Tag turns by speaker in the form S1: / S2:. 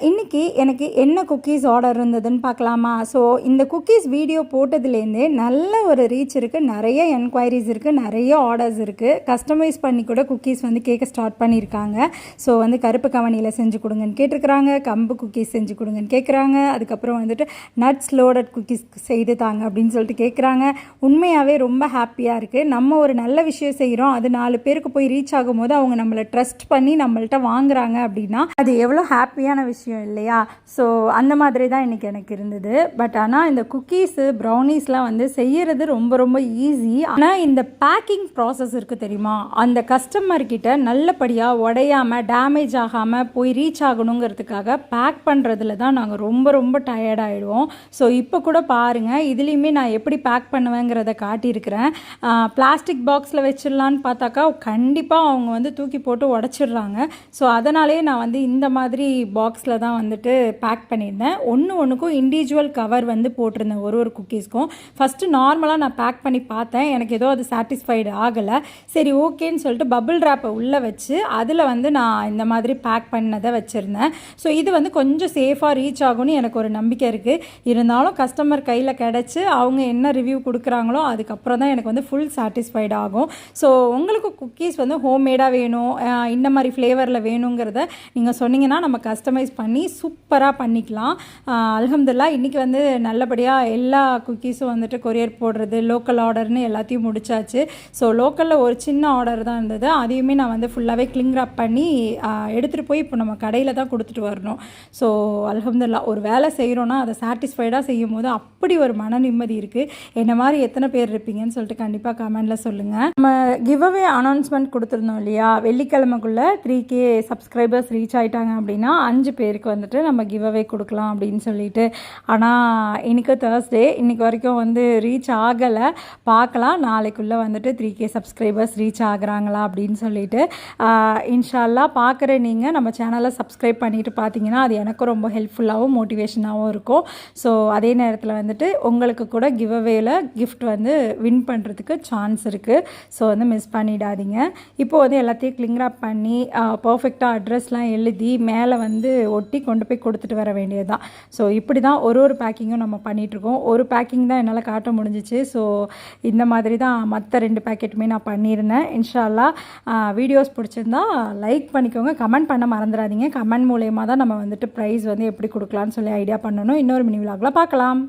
S1: இன்றைக்கி எனக்கு என்ன குக்கீஸ் ஆர்டர் இருந்ததுன்னு பார்க்கலாமா? ஸோ இந்த குக்கீஸ் வீடியோ போட்டதுலேருந்தே நல்ல ஒரு ரீச் இருக்குது, நிறைய என்கொயரிஸ் இருக்குது, நிறைய ஆர்டர்ஸ் இருக்குது. கஸ்டமைஸ் பண்ணி கூட குக்கீஸ் வந்து கேட்க ஸ்டார்ட் பண்ணியிருக்காங்க. ஸோ வந்து கருப்பு கவனியில் செஞ்சு கொடுங்கன்னு கேட்டிருக்கிறாங்க, கம்பு குக்கீஸ் செஞ்சு கொடுங்கன்னு கேட்குறாங்க, அதுக்கப்புறம் வந்துட்டு நட்ஸ் லோடட் குக்கீஸ் செய்து தாங்க அப்படின்னு சொல்லிட்டு கேட்குறாங்க. உண்மையாகவே ரொம்ப ஹாப்பியாக இருக்குது. நம்ம ஒரு நல்ல விஷயம் செய்கிறோம், அது 4 பேருக்கு போய் ரீச் ஆகும்போது அவங்க நம்மளை ட்ரஸ்ட் பண்ணி நம்மள்ட்ட வாங்குறாங்க அப்படின்னா அது எவ்வளோ ஹாப்பியான விஷயம் இல்லையா? ஸோ அந்த மாதிரி தான் இன்றைக்கி எனக்கு இருந்தது. பட் ஆனால் இந்த குக்கீஸு ப்ரௌனீஸ்லாம் வந்து செய்கிறது ரொம்ப ரொம்ப ஈஸி. ஆனால் இந்த பேக்கிங் ப்ராசஸ் இருக்குது தெரியுமா, அந்த கஸ்டமர்கிட்ட நல்லபடியாக உடையாமல் டேமேஜ் ஆகாமல் போய் ரீச் ஆகணுங்கிறதுக்காக பேக் பண்ணுறதுல தான் நாங்கள் ரொம்ப ரொம்ப டயர்டாகிடுவோம். ஸோ இப்போ கூட பாருங்கள், இதுலேயுமே நான் எப்படி பேக் பண்ணுவேங்கிறத காட்டியிருக்கிறேன். பிளாஸ்டிக் பாக்ஸில் வச்சிடலான்னு பார்த்தாக்கா கண்டிப்பாக அவங்க வந்து தூக்கி போட்டு உடச்சிடுறாங்க. ஸோ அதனாலே நான் வந்து இந்த மாதிரி பாக்ஸில் தான் வந்துட்டு பேக் பண்ணியிருந்தேன். ஒன்றுக்கும் இண்டிவிஜுவல் கவர் வந்து போட்டிருந்தேன் ஒரு குக்கீஸ்க்கும். ஃபஸ்ட்டு நார்மலாக நான் பேக் பண்ணி பார்த்தேன், எனக்கு ஏதோ அது சாட்டிஸ்ஃபைடு ஆகலை. சரி ஓகேன்னு சொல்லிட்டு பபிள் ரேப்பை உள்ளே வச்சு அதில் வந்து நான் இந்த மாதிரி பேக் பண்ணதை வச்சுருந்தேன். ஸோ இது வந்து கொஞ்சம் சேஃபாக ரீச் ஆகும்னு எனக்கு ஒரு நம்பிக்கை இருக்குது. இருந்தாலும் கஸ்டமர் கையில் கிடச்சி அவங்க என்ன ரிவ்யூ கொடுக்குறாங்களோ அதுக்கப்புறம் தான் எனக்கு வந்து ஃபுல் சாட்டிஸ்ஃபைடு ஆகும். ஸோ உங்களுக்கு குக்கீஸ் வந்து ஹோம்மேடாக வேணும், இந்த மாதிரி ஃப்ளேவரில் வேணுங்கிறத நீங்கள் சொன்னீங்கன்னா நம்ம கஸ்டமைஸ் பண்ணி சூப்பராக பண்ணிக்கலாம். அல்ஹம்துலில்லாஹ் இன்றைக்கி வந்து நல்லபடியாக எல்லா குக்கீஸும் வந்துட்டு கொரியர் போடுறது, லோக்கல் ஆர்டர்னு எல்லாத்தையும் முடிச்சாச்சு. ஸோ லோக்கலில் ஒரு சின்ன ஆர்டர் தான் இருந்தது, அதையுமே நான் வந்து ஃபுல்லாகவே கிளிங் ராப் பண்ணி எடுத்துகிட்டு போய் இப்போ நம்ம கடையில் தான் கொடுத்துட்டு வரணும். ஸோ அல்ஹம்துலில்லாஹ் ஒரு வேலை செய்கிறோன்னா அதை சாட்டிஸ்ஃபைடாக செய்யும் போது அப்படி ஒரு மன நிம்மதி இருக்குது. என்ன மாதிரி எத்தனை பேர் இருப்பீங்கன்னு சொல்லிட்டு கண்டிப்பாக கமெண்டில் சொல்லுங்கள். நம்ம கிவ்அவே அனௌன்ஸ்மெண்ட் கொடுத்துருந்தோம் இல்லையா, வெள்ளிக்கிழமைக்குள்ளே 3K சப்ஸ்கிரைபர்ஸ் ரீச் ஆகிட்டாங்க அப்படின்னா 5 பேருக்கு வந்துட்டு நம்ம கிவ்அவே கொடுக்கலாம் அப்படின்னு சொல்லிட்டு. ஆனால் இன்றைக்கி தேர்ஸ்டே, இன்றைக்கி வரைக்கும் வந்து ரீச் ஆகலை. பார்க்கலாம் நாளைக்குள்ளே வந்துட்டு 3K சப்ஸ்கிரைபர்ஸ் ரீச் ஆகுறாங்களா அப்படின்னு சொல்லிட்டு. இன்ஷா அல்லாஹ் பார்க்குற நீங்கள் நம்ம சேனலை சப்ஸ்கிரைப் பண்ணிவிட்டு பார்த்தீங்கன்னா அது எனக்கும் ரொம்ப ஹெல்ப்ஃபுல்லாகவும் மோட்டிவேஷனாகவும் இருக்கும். ஸோ அதே நேரத்தில் வந்துட்டு உங்களுக்கு கூட கிவ்அவேல கிஃப்ட் வந்து வின் பண்ணுறதுக்கு சான்ஸ் இருக்குது. ஸோ வந்து மிஸ் பண்ணிடாதீங்க. இப்போ வந்து எல்லாத்தையும் கிளிங் ராப் பண்ணி பர்ஃபெக்டாக அட்ரஸ்லாம் எழுதி மேலே வந்து ஒட்டி கொண்டு போய் கொடுத்துட்டு வர வேண்டியது தான். ஸோ இப்படி தான் ஒரு பேக்கிங்கும் நம்ம பண்ணிகிட்ருக்கோம். ஒரு பேக்கிங் தான் என்னால் காட்ட முடிஞ்சிச்சு. ஸோ இந்த மாதிரி தான் மற்ற 2 பேக்கெட்டுமே நான் பண்ணியிருந்தேன். இன்ஷா அல்லாஹ் வீடியோஸ் பிடிச்சிருந்தா லைக் பண்ணிக்கோங்க, கமெண்ட் பண்ண மறந்துடாதீங்க. கமெண்ட் மூலயமா தான் நம்ம வந்துட்டு ப்ரைஸ் வந்து எப்படி கொடுக்கலான்னு சொல்லி ஐடியா பண்ணணும். இன்னொரு மினி விலாகில் பார்க்கலாம்.